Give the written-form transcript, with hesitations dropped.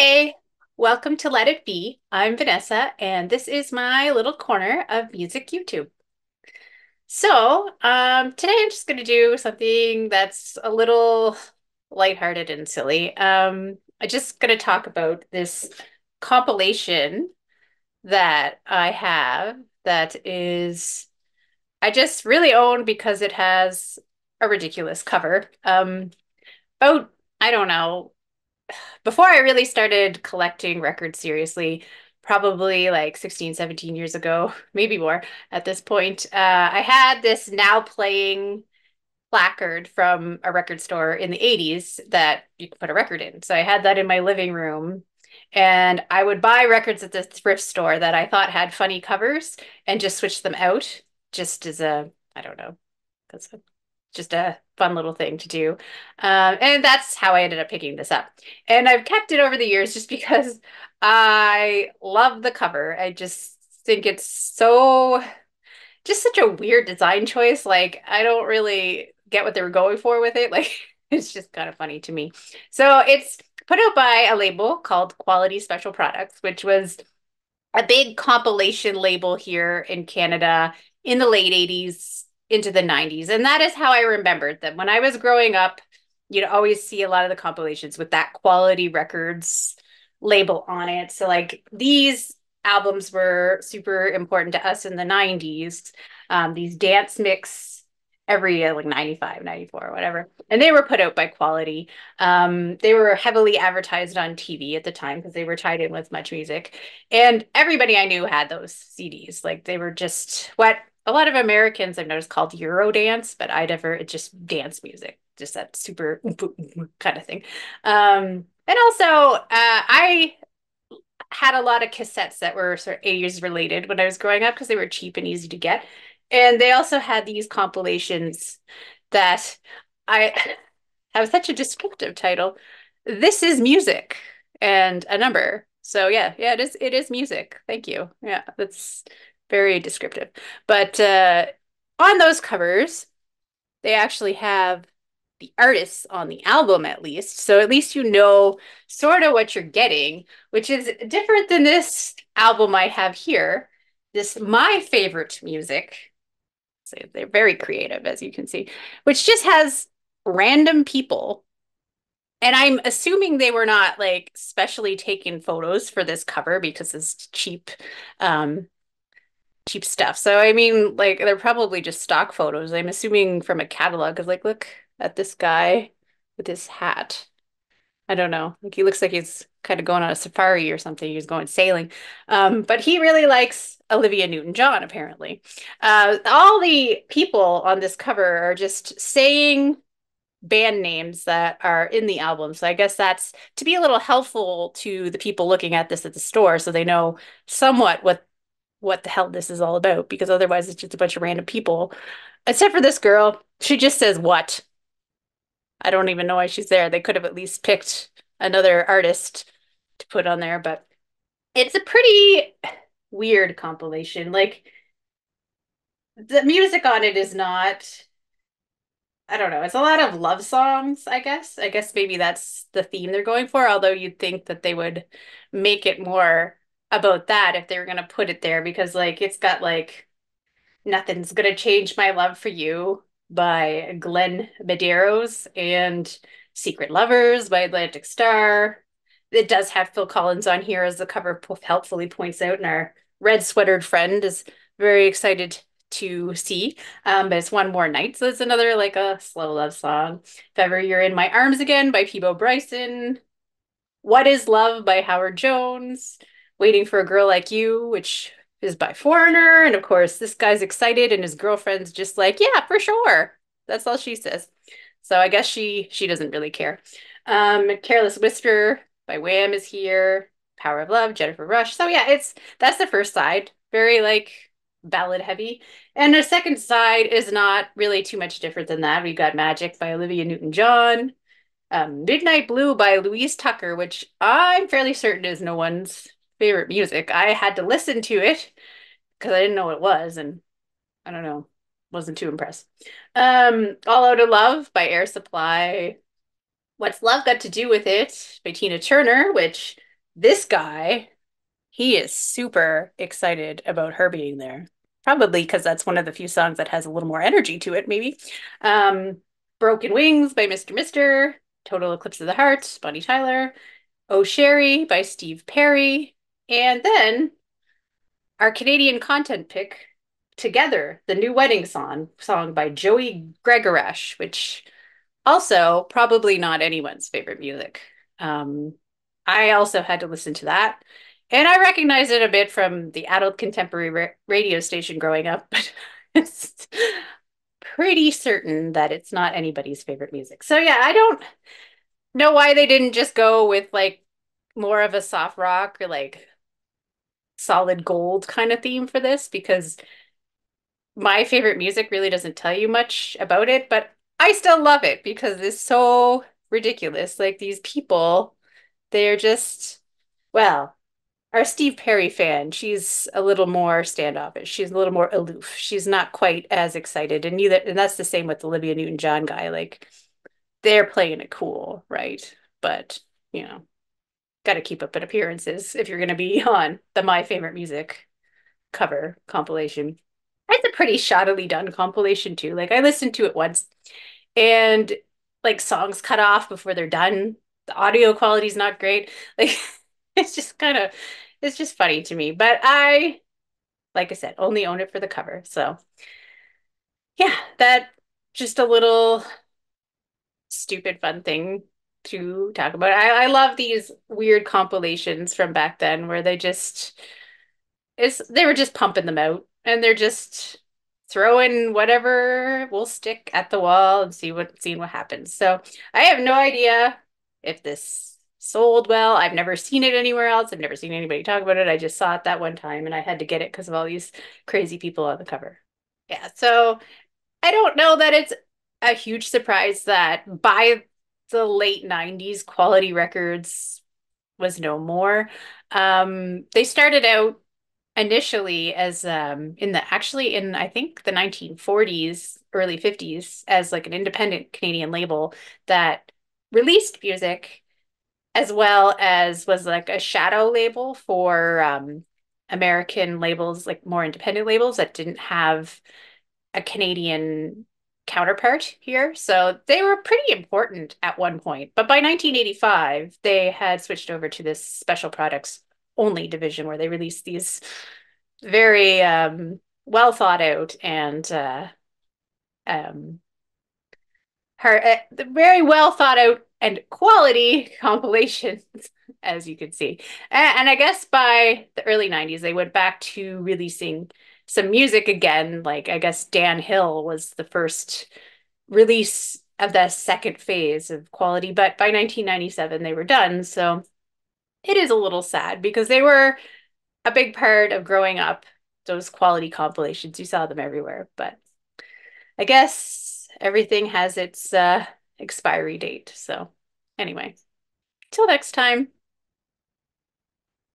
Hey, welcome to Let It Be. I'm Vanessa, and this is my little corner of music YouTube. Today I'm just going to do something that's a little lighthearted and silly. I'm just going to talk about this compilation that I have that is, I just really own because it has a ridiculous cover. About, I don't know, before I really started collecting records seriously, probably like 16, 17 years ago, maybe more at this point, I had this now playing placard from a record store in the 80s that you could put a record in. So I had that in my living room. And I would buy records at the thrift store that I thought had funny covers and just switch them out just as a, I don't know, because just a fun little thing to do. And that's how I ended up picking this up. And I've kept it over the years just because I love the cover. I just think it's just such a weird design choice. Like, I don't really get what they were going for with it. Like, it's just kind of funny to me. So it's put out by a label called Quality Special Products, which was a big compilation label here in Canada in the late 80s into the 90s. And that is how I remembered them. When I was growing up, you'd always see a lot of the compilations with that quality records label on it. So, like, these albums were super important to us in the 90s. These dance mix every year, like 95, 94, whatever. And they were put out by Quality. They were heavily advertised on TV at the time because they were tied in with Much Music. And everybody I knew had those CDs. Like, they were just what a lot of Americans I've noticed called Euro dance, but it's just dance music, just that super kind of thing. And also, I had a lot of cassettes that were sort of 80s related when I was growing up because they were cheap and easy to get. And they also had these compilations that I have such a descriptive title. This is music and a number. So yeah, it is music. Thank you. Yeah, that's very descriptive. But on those covers, they actually have the artists on the album at least. So at least you know sort of what you're getting, which is different than this album I have here. This My Favorite Music. So they're very creative, as you can see, which just has random people. And I'm assuming they were not like specially taking photos for this cover because it's um, cheap stuff. So I mean, like they're probably just stock photos. I'm assuming from a catalog of like, look at this guy with his hat. I don't know. Like he looks like he's kind of going on a safari or something. He's going sailing. But he really likes Olivia Newton-John, apparently. All the people on this cover are just saying band names that are in the album. So I guess that's to be a little helpful to the people looking at this at the store so they know somewhat what the hell this is all about, because otherwise it's just a bunch of random people. Except for this girl. She just says what. I don't even know why she's there. They could have at least picked another artist to put on there, but it's a pretty weird compilation. Like the music on it is not, I don't know. It's a lot of love songs, I guess. I guess maybe that's the theme they're going for, although you'd think that they would make it more about that if they were going to put it there because like it's got like Nothing's Gonna Change My Love for You by Glenn Medeiros and Secret Lovers by Atlantic Starr. It does have Phil Collins on here, as the cover helpfully points out, and our red sweatered friend is very excited to see. But it's One More Night, so it's another like a slow love song. If Ever You're in My Arms Again by Peabo Bryson. What is Love by Howard Jones. Waiting for a Girl Like You, which is by Foreigner. And of course, this guy's excited and his girlfriend's just like, yeah, for sure. That's all she says. So I guess she doesn't really care. Careless Whisper by Wham is here. Power of Love, Jennifer Rush. So yeah, that's the first side. Very like ballad heavy. And the second side is not really too much different than that. We got Magic by Olivia Newton-John. Midnight Blue by Louise Tucker, which I'm fairly certain is no one's favorite music. I had to listen to it because I didn't know what it was, and I don't know, wasn't too impressed. All Out of Love by Air Supply. What's Love Got to Do with It by Tina Turner, which this guy, he is super excited about her being there. Probably because that's one of the few songs that has a little more energy to it, maybe. Um, Broken Wings by Mr. Total Eclipse of the Heart, Bonnie Tyler, Oh Sherry by Steve Perry, and then our Canadian content pick, Together, the new wedding song by Joey Gregoresh, which also probably not anyone's favorite music. Um, I also had to listen to that. And I recognize it a bit from the adult contemporary radio station growing up, but it's pretty certain that it's not anybody's favorite music. So yeah, I don't know why they didn't just go with like more of a soft rock or like solid gold kind of theme for this because my favorite music really doesn't tell you much about it, but I still love it because it's so ridiculous. Like these people, they're just, well, our Steve Perry fan, she's a little more standoffish. She's a little more aloof. She's not quite as excited. And that's the same with the Olivia Newton-John guy. Like they're playing it cool, right? But, you know, got to keep up at appearances if you're going to be on the My Favorite Music cover compilation. It's a pretty shoddily done compilation too. Like I listened to it once and like songs cut off before they're done. The audio quality is not great. Like it's just kind of it's just funny to me. But like I said, only own it for the cover. So yeah, that just a little stupid fun thing to talk about. I love these weird compilations from back then where they were just pumping them out and they're just throwing whatever will stick at the wall and seeing what happens. So I have no idea if this sold well. I've never seen it anywhere else. I've never seen anybody talk about it. I just saw it that one time and I had to get it because of all these crazy people on the cover. Yeah, so I don't know that it's a huge surprise that by the late 90s, Quality Records was no more. They started out initially as in the actually in I think the 1940s, early 50s as like an independent Canadian label that released music as well as was like a shadow label for American labels, like more independent labels that didn't have a Canadian counterpart here. So they were pretty important at one point. But by 1985, they had switched over to this special products only division where they released these very well thought out and um, very well thought out and quality compilations, as you can see. And I guess by the early 90s, they went back to releasing some music again. Like, I guess Dan Hill was the first release of the second phase of quality, but by 1997, they were done. So it is a little sad because they were a big part of growing up, those quality compilations. You saw them everywhere, but I guess everything has its expiry date. So, anyway, till next time.